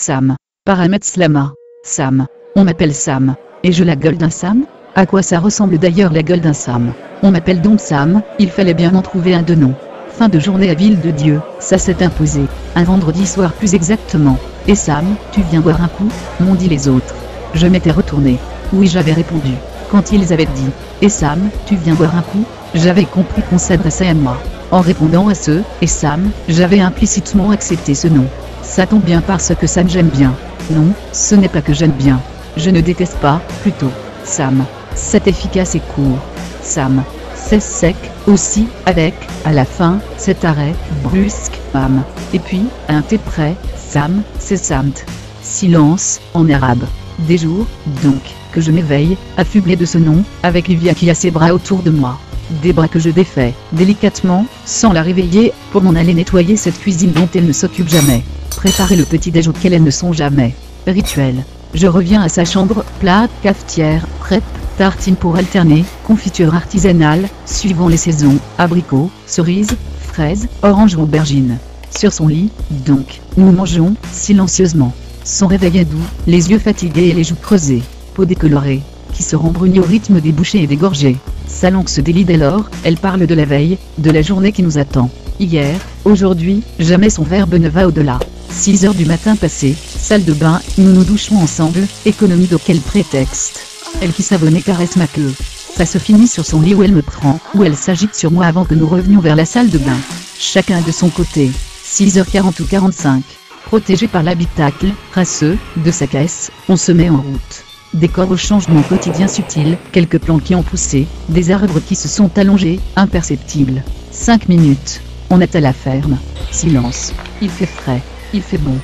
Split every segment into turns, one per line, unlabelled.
Sam. Paramètres Slama. Sam. On m'appelle Sam. Et je la gueule d'un Sam? À quoi ça ressemble d'ailleurs la gueule d'un Sam? On m'appelle donc Sam, il fallait bien en trouver un de nom. Fin de journée à Ville de Dieu, ça s'est imposé. Un vendredi soir plus exactement. Et Sam, tu viens boire un coup? M'ont dit les autres. Je m'étais retourné. Oui, j'avais répondu. Quand ils avaient dit « Et Sam, tu viens boire un coup ?» J'avais compris qu'on s'adressait à moi. En répondant à ce « Et Sam », j'avais implicitement accepté ce nom. Ça tombe bien parce que Sam j'aime bien. Non, ce n'est pas que j'aime bien. Je ne déteste pas, plutôt. Sam. C'est efficace et court. Sam. C'est sec, aussi, avec, à la fin, cet arrêt, brusque, Mam. Et puis, à un thé près, Sam, c'est Samt. Silence, en arabe. Des jours, donc, que je m'éveille, affublé de ce nom, avec Livia qui a ses bras autour de moi. Des bras que je défais, délicatement, sans la réveiller, pour m'en aller nettoyer cette cuisine dont elle ne s'occupe jamais. Préparer le petit-déj auquel elles ne sont jamais. Rituel. Je reviens à sa chambre, plat, cafetière, crêpes, tartines pour alterner, confiture artisanale, suivant les saisons, abricots, cerises, fraises, oranges ou aubergines. Sur son lit, donc, nous mangeons, silencieusement. Son réveil est doux, les yeux fatigués et les joues creusées. Peau décolorée, qui se rembrunit au rythme des bouchées et des gorgées. Sa langue se délie dès lors, elle parle de la veille, de la journée qui nous attend. Hier, aujourd'hui, jamais son verbe ne va au-delà. 6 heures du matin passé, salle de bain, nous nous douchons ensemble, économie de quel prétexte? Elle qui savonnait caresse ma queue. Ça se finit sur son lit où elle me prend, où elle s'agite sur moi avant que nous revenions vers la salle de bain. Chacun de son côté. 6h40 ou 45. Protégé par l'habitacle, crasseux, de sa caisse, on se met en route. Décor au changement quotidien subtil, quelques plants qui ont poussé, des arbres qui se sont allongés, imperceptibles. 5 minutes. On est à la ferme. Silence. Il fait frais. Il fait bon.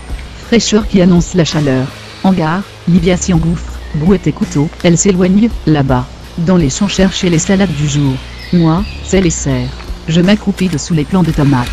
Fraîcheur qui annonce la chaleur. En gare, Livia s'y engouffre, brouette et couteau, elle s'éloigne, là-bas. Dans les champs chercher les salades du jour. Moi, c'est les serres. Je m'accroupis dessous les plants de tomates.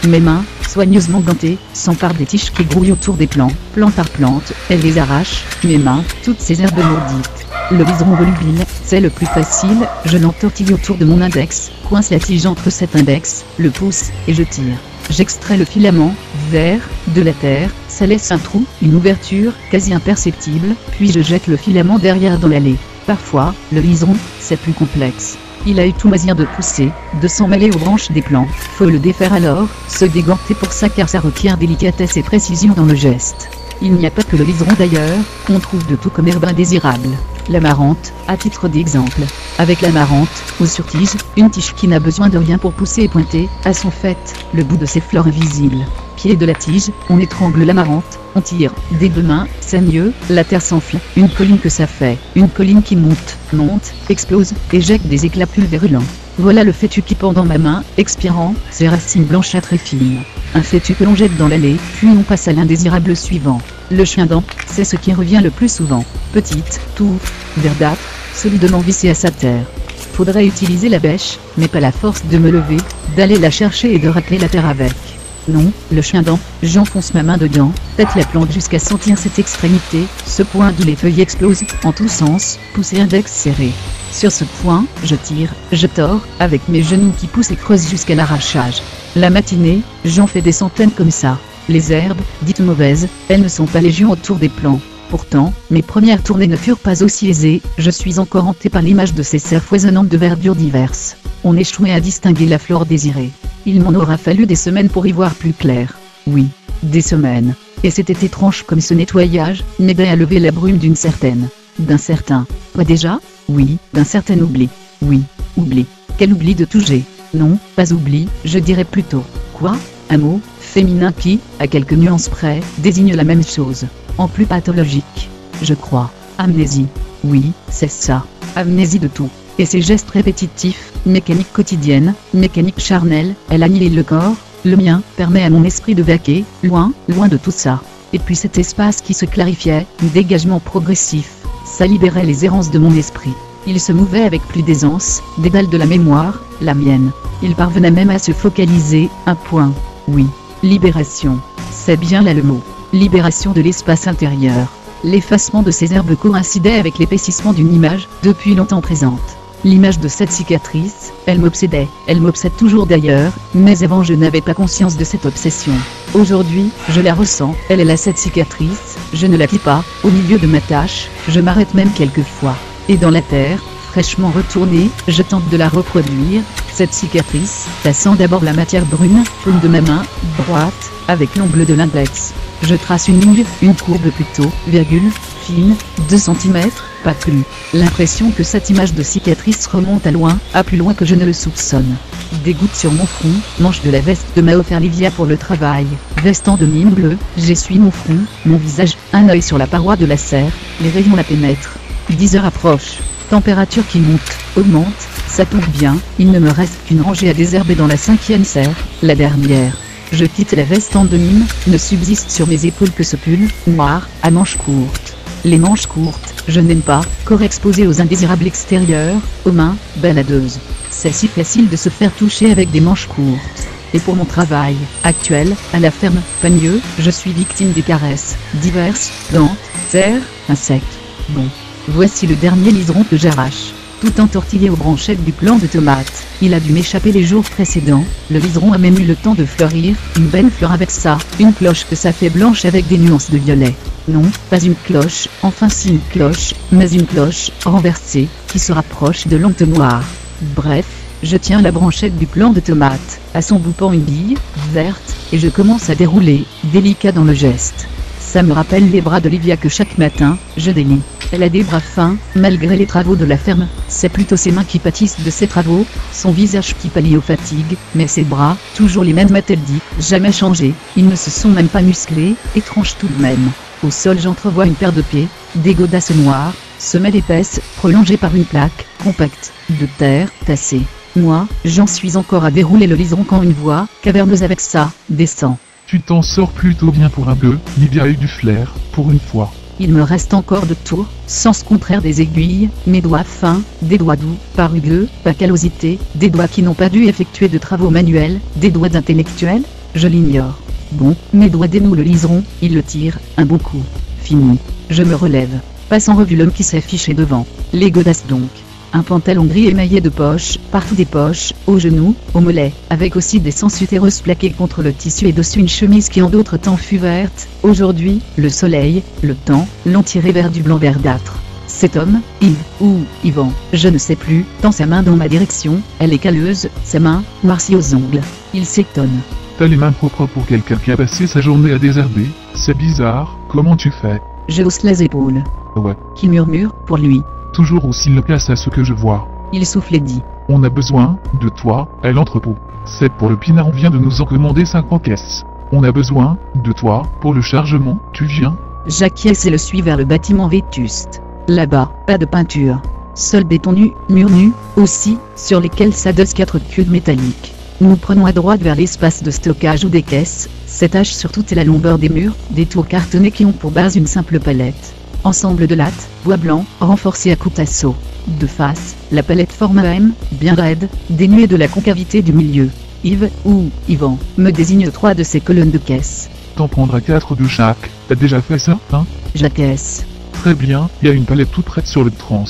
Mes mains, soigneusement gantées, s'emparent des tiges qui grouillent autour des plants, plante par plante, elles les arrachent, mes mains, toutes ces herbes maudites. Le biseron volubile, c'est le plus facile, je l'entortille autour de mon index, coince la tige entre cet index, le pouce, et je tire. J'extrais le filament, vert, de la terre, ça laisse un trou, une ouverture, quasi imperceptible, puis je jette le filament derrière dans l'allée. Parfois, le liseron, c'est plus complexe. Il a eu tout loisir de pousser, de s'en mêler aux branches des plants, faut le défaire alors, se déganter pour ça car ça requiert délicatesse et précision dans le geste. Il n'y a pas que le liseron d'ailleurs, on trouve de tout comme herbe indésirable. L'amarante, à titre d'exemple. Avec l'amarante, ou sur tige, une tige qui n'a besoin de rien pour pousser et pointer, à son fait, le bout de ses fleurs est visible. Pied de la tige, on étrangle l'amarante, on tire, des deux mains, c'est mieux, la terre s'enfuit, une colline que ça fait, une colline qui monte, explose, éjecte des éclats pulvérulents. Voilà le fétu qui pend dans ma main, expirant, ses racines blanchâtres et fines. Un fétu que l'on jette dans l'allée, puis on passe à l'indésirable suivant. Le chien-dent, c'est ce qui revient le plus souvent. Petite, touffe, verdâtre, solidement vissée à sa terre. Faudrait utiliser la bêche, mais pas la force de me lever, d'aller la chercher et de racler la terre avec. Non, le chien-dent, j'enfonce ma main dedans, tête la plante jusqu'à sentir cette extrémité, ce point d'où les feuilles explosent, en tous sens, poussée index serré. Sur ce point, je tire, je tords, avec mes genoux qui poussent et creusent jusqu'à l'arrachage. La matinée, j'en fais des centaines comme ça. Les herbes, dites mauvaises, elles ne sont pas légion autour des plants. Pourtant, mes premières tournées ne furent pas aussi aisées, je suis encore hanté par l'image de ces serres foisonnantes de verdure diverses. On échouait à distinguer la flore désirée. Il m'en aura fallu des semaines pour y voir plus clair. Oui, des semaines. Et c'était étrange comme ce nettoyage, m'aidait à lever la brume d'un certain. Quoi déjà? Oui, d'un certain oubli. Oui, oubli. Quel oubli de tout j'ai? Non, pas oubli, je dirais plutôt. Quoi? Un mot, féminin qui, à quelques nuances près, désigne la même chose. En plus pathologique. Je crois. Amnésie. Oui, c'est ça. Amnésie de tout. Et ces gestes répétitifs, mécanique quotidienne, mécanique charnelle, elle annihile le corps, le mien, permet à mon esprit de vaquer, loin de tout ça. Et puis cet espace qui se clarifiait, dégagement progressif, ça libérait les errances de mon esprit. Il se mouvait avec plus d'aisance, des dalles de la mémoire, la mienne. Il parvenait même à se focaliser, un point. Oui, libération. C'est bien là le mot. Libération de l'espace intérieur. L'effacement de ces herbes coïncidait avec l'épaississement d'une image, depuis longtemps présente. L'image de cette cicatrice, elle m'obsédait, elle m'obsède toujours d'ailleurs, mais avant je n'avais pas conscience de cette obsession. Aujourd'hui, je la ressens, elle est là cette cicatrice, je ne la quitte pas, au milieu de ma tâche, je m'arrête même quelquefois. Et dans la terre, fraîchement retournée, je tente de la reproduire, cette cicatrice, tassant d'abord la matière brune, paume de ma main droite, avec l'ongle de l'index. Je trace une ligne, une courbe plutôt, virgule, fine, 2 cm, pas plus. L'impression que cette image de cicatrice remonte à plus loin que je ne le soupçonne. Des gouttes sur mon front, manche de la veste de m'a offert Livia pour le travail, veste en denim bleu, j'essuie mon front, mon visage, un œil sur la paroi de la serre, les rayons la pénètrent. 10 heures approchent, température qui monte, augmente, ça tombe bien, il ne me reste qu'une rangée à désherber dans la 5e serre, la dernière. Je quitte la veste en denim, ne subsiste sur mes épaules que ce pull, noir, à manches courtes. Les manches courtes, je n'aime pas, corps exposé aux indésirables extérieurs, aux mains, baladeuses. C'est si facile de se faire toucher avec des manches courtes. Et pour mon travail, actuel, à la ferme, Pagneux, je suis victime des caresses, diverses, plantes, terre, insectes. Bon. Voici le dernier liseron que j'arrache. Tout entortillé aux branchettes du plant de tomate. Il a dû m'échapper les jours précédents, le liseron a même eu le temps de fleurir, une belle fleur avec ça, une cloche que ça fait blanche avec des nuances de violet. Non, pas une cloche, enfin si une cloche, mais une cloche, renversée, qui se rapproche de l'entonnoir. Bref, je tiens la branchette du plant de tomate, à son bout pend une bille, verte, et je commence à dérouler, délicat dans le geste. Ça me rappelle les bras d'Olivia que chaque matin, je délie. Elle a des bras fins, malgré les travaux de la ferme, c'est plutôt ses mains qui pâtissent de ces travaux, son visage qui pâlit aux fatigues, mais ses bras, toujours les mêmes m'a-t-elle dit, jamais changés, ils ne se sont même pas musclés, étrange tout de même. Au sol j'entrevois une paire de pieds, des godasses noires, semelles épaisses, prolongées par une plaque, compacte, de terre, tassée. Moi, j'en suis encore à dérouler le liseron quand une voix, caverneuse avec ça, descend.
Tu t'en sors plutôt bien pour un peu, Livia a eu du flair, pour une fois.
Il me reste encore de tours, sens contraire des aiguilles, mes doigts fins, des doigts doux, pas rugueux, pas callosité, des doigts qui n'ont pas dû effectuer de travaux manuels, des doigts d'intellectuel, je l'ignore. Bon, mes doigts dénouent le liseron, ils le tirent, un bon coup. Fini. Je me relève. Passe en revue l'homme qui s'est affiché devant. Les godasses donc. Un pantalon gris émaillé de poches, partout des poches, aux genoux, aux mollets, avec aussi des sens utérus plaqués contre le tissu et dessus une chemise qui en d'autres temps fut verte. Aujourd'hui, le soleil, le temps, l'ont tiré vers du blanc verdâtre. Cet homme, Yves, ou Yvan, je ne sais plus, tend sa main dans ma direction, elle est calleuse, sa main, noircie aux ongles. Il s'étonne.
T'as les mains propres pour quelqu'un qui a passé sa journée à désherber, c'est bizarre, comment tu fais?
Je hausse les épaules.
Ouais.
Qui murmure, pour lui.
Toujours aussi loquace à ce que je vois.
Il souffle et dit.
On a besoin de toi, à l'entrepôt. C'est pour le pinard, on vient de nous en commander 50 caisses. On a besoin de toi pour le chargement, tu viens?
J'acquiesce et le suis vers le bâtiment vétuste. Là-bas, pas de peinture. Seul béton nu, mur nu, aussi, sur lesquels s'adossent 4 cubes métalliques. Nous prenons à droite vers l'espace de stockage ou des caisses, s'étage sur toute la longueur des murs, des tours cartonnés qui ont pour base une simple palette. Ensemble de lattes, bois blanc, renforcé à coups d'assaut. De face, la palette forme un M, bien raide, dénuée de la concavité du milieu. Yves, ou Yvan, me désigne 3 de ces colonnes de caisse.
T'en prendras 4 de chaque, t'as déjà fait ça, hein?
J'acquiesce.
Très bien, y a une palette toute prête sur le trans.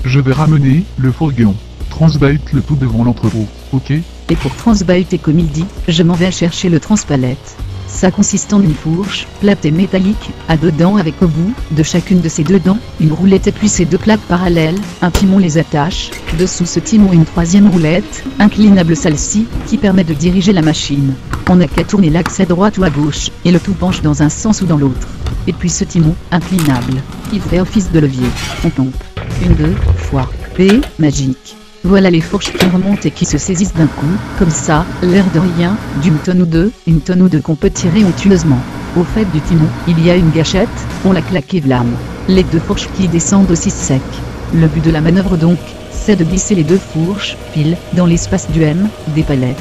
Je vais ramener le fourgon. Transbahute le tout devant l'entrepôt, ok?
Et pour transbahuter comme il dit, je m'en vais chercher le transpalette. Ça consiste en une fourche, plate et métallique, à 2 dents avec au bout, de chacune de ces 2 dents, une roulette et puis ces 2 plaques parallèles, un timon les attache, dessous ce timon une 3e roulette, inclinable celle-ci, qui permet de diriger la machine. On n'a qu'à tourner l'axe à droite ou à gauche, et le tout penche dans un sens ou dans l'autre. Et puis ce timon, inclinable, il fait office de levier. On pompe. 1-2 fois. P, magique. Voilà les fourches qui remontent et qui se saisissent d'un coup, comme ça, l'air de rien, d'une tonne ou deux, une tonne ou deux qu'on peut tirer onctueusement. Au fait du timon, il y a une gâchette, on la claque et vlam. Les 2 fourches qui descendent aussi sec. Le but de la manœuvre donc, c'est de glisser les 2 fourches, pile, dans l'espace du M, des palettes.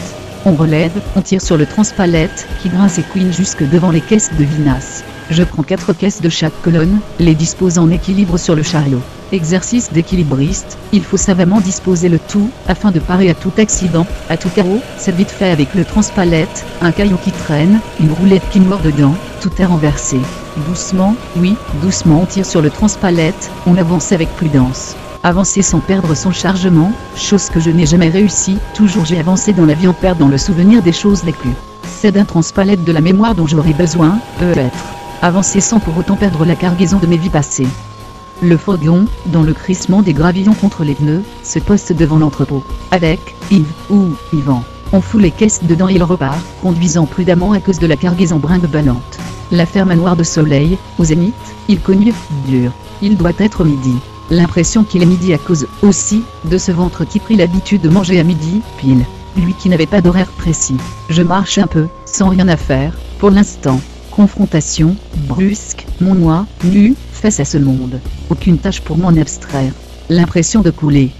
On relève, on tire sur le transpalette, qui grince et couine jusque devant les caisses de vinasse. Je prends 4 caisses de chaque colonne, les dispose en équilibre sur le chariot. Exercice d'équilibriste, il faut savamment disposer le tout, afin de parer à tout accident, à tout carreau, c'est vite fait avec le transpalette, un caillou qui traîne, une roulette qui mord dedans, tout est renversé. Doucement, oui, doucement on tire sur le transpalette, on avance avec prudence. Avancer sans perdre son chargement, chose que je n'ai jamais réussi. Toujours j'ai avancé dans la vie en perdant le souvenir des choses les plus intransparentes de la mémoire dont j'aurais besoin, peut-être. Avancer sans pour autant perdre la cargaison de mes vies passées. Le fourgon, dans le crissement des gravillons contre les pneus, se poste devant l'entrepôt. Avec Yves ou Yvan, on fout les caisses dedans et il repart, conduisant prudemment à cause de la cargaison brinque-ballante. La ferme noire de soleil, au zénith, il cogne dur. Il doit être midi. L'impression qu'il est midi à cause aussi de ce ventre qui prit l'habitude de manger à midi, pile. Lui qui n'avait pas d'horaire précis. Je marche un peu, sans rien à faire, pour l'instant. Confrontation, brusque, mon moi, nu, face à ce monde. Aucune tâche pour m'en abstraire. L'impression de couler.